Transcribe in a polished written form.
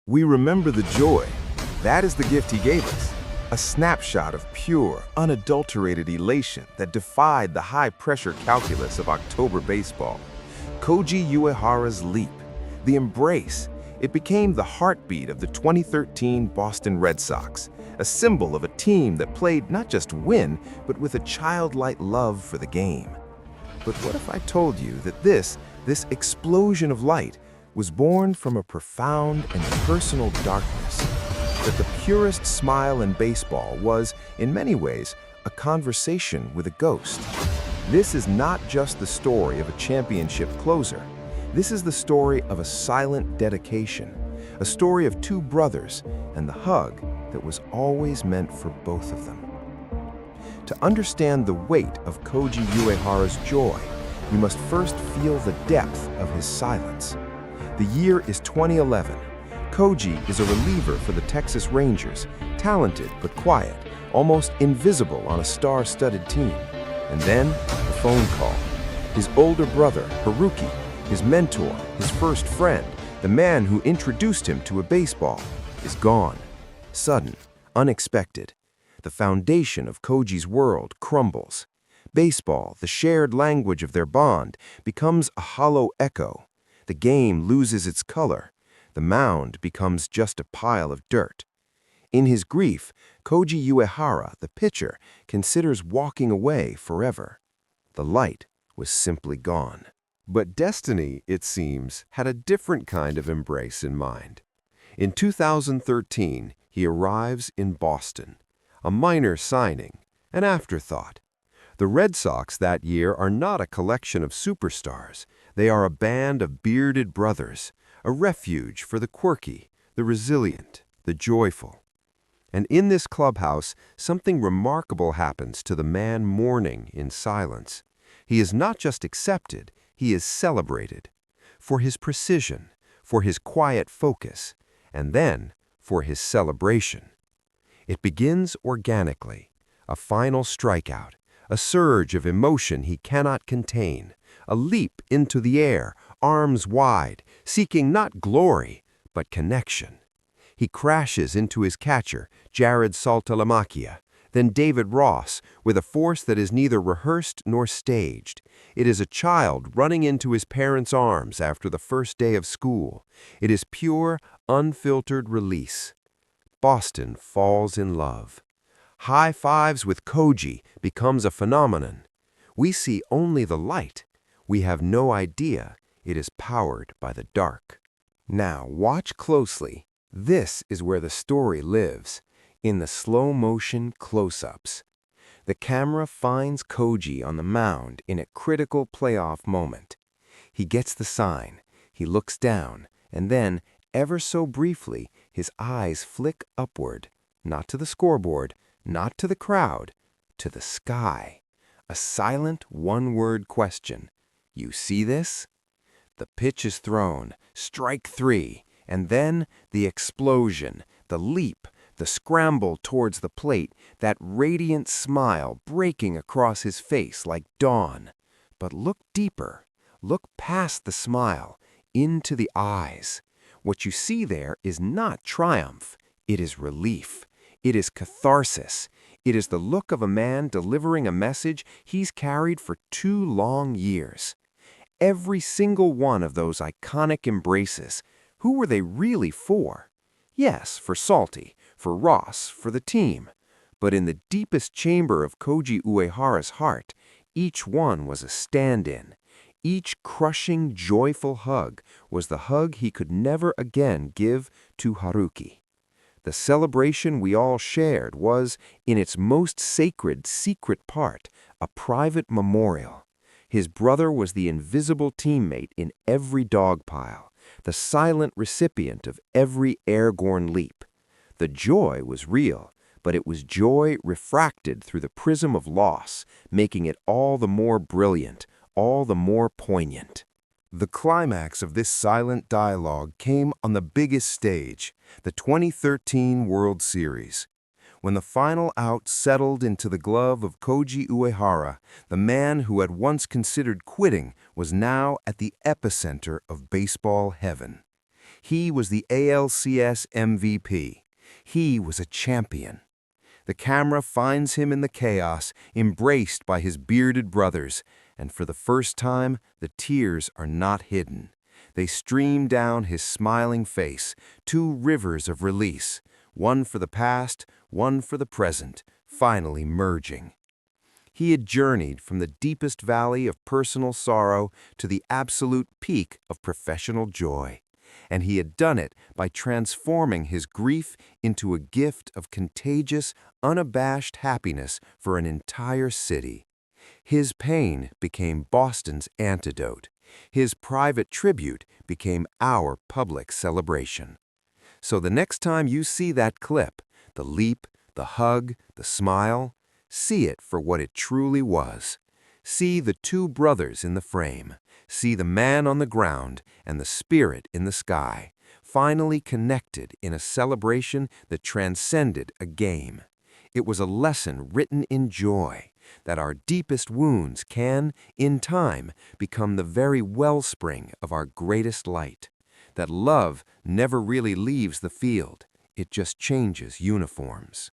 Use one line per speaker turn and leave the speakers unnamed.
We remember the joy. That is the gift he gave us. A snapshot of pure, unadulterated elation that defied the high-pressure calculus of October baseball. Koji Uehara's leap, the embrace, it became the heartbeat of the 2013 Boston Red Sox, a symbol of a team that played not just win, but with a childlike love for the game. But what if I told you that this explosion of light was born from a profound and personal darkness? That the purest smile in baseball was, in many ways, a conversation with a ghost. This is not just the story of a championship closer. This is the story of a silent dedication, a story of two brothers and the hug that was always meant for both of them. To understand the weight of Koji Uehara's joy, you must first feel the depth of his silence. The year is 2011. Koji is a reliever for the Texas Rangers, talented but quiet, almost invisible on a star-studded team. And then, a phone call. His older brother, Haruki, his mentor, his first friend, the man who introduced him to a baseball, is gone. Sudden, unexpected. The foundation of Koji's world crumbles. Baseball, the shared language of their bond, becomes a hollow echo. The game loses its color. The mound becomes just a pile of dirt. In his grief, Koji Uehara, the pitcher, considers walking away forever. The light was simply gone.
But destiny, it seems, had a different kind of embrace in mind. In 2013, he arrives in Boston. A minor signing, an afterthought. The Red Sox that year are not a collection of superstars. They are a band of bearded brothers, a refuge for the quirky, the resilient, the joyful. And in this clubhouse, something remarkable happens to the man mourning in silence. He is not just accepted, he is celebrated. For his precision, for his quiet focus, and then for his celebration. It begins organically, a final strikeout, a surge of emotion he cannot contain, a leap into the air, arms wide, seeking not glory, but connection. He crashes into his catcher, Jared Saltalamacchia, then David Ross, with a force that is neither rehearsed nor staged. It is a child running into his parents' arms after the first day of school. It is pure, unfiltered release. Boston falls in love. High fives with Koji becomes a phenomenon. We see only the light. We have no idea it is powered by the dark.
Now watch closely. This is where the story lives, in the slow-motion close-ups. The camera finds Koji on the mound in a critical playoff moment. He gets the sign, he looks down, and then, ever so briefly, his eyes flick upward, not to the scoreboard, not to the crowd, to the sky. A silent one-word question. You see this? The pitch is thrown, strike three, and then the explosion, the leap, the scramble towards the plate, that radiant smile breaking across his face like dawn. But look deeper. Look past the smile, into the eyes. What you see there is not triumph. It is relief. It is catharsis. It is the look of a man delivering a message he's carried for 2 long years. Every single one of those iconic embraces, who were they really for? Yes, for Salty, for Ross, for the team. But in the deepest chamber of Koji Uehara's heart, each one was a stand-in. Each crushing, joyful hug was the hug he could never again give to Haruki. The celebration we all shared was, in its most sacred, secret part, a private memorial. His brother was the invisible teammate in every dog pile, the silent recipient of every airborne leap. The joy was real, but it was joy refracted through the prism of loss, making it all the more brilliant, all the more poignant.
The climax of this silent dialogue came on the biggest stage, the 2013 World Series. When the final out settled into the glove of Koji Uehara, the man who had once considered quitting was now at the epicenter of baseball heaven.
He was the ALCS MVP. He was a champion. The camera finds him in the chaos, embraced by his bearded brothers, and for the first time, the tears are not hidden. They stream down his smiling face, two rivers of release, one for the past, one for the present, finally merging. He had journeyed from the deepest valley of personal sorrow to the absolute peak of professional joy. And he had done it by transforming his grief into a gift of contagious, unabashed happiness for an entire city. His pain became Boston's antidote. His private tribute became our public celebration. So the next time you see that clip, the leap, the hug, the smile, see it for what it truly was. See the two brothers in the frame. See the man on the ground and the spirit in the sky, finally connected in a celebration that transcended a game. It was a lesson written in joy, that our deepest wounds can, in time, become the very wellspring of our greatest light. That love never really leaves the field, it just changes uniforms.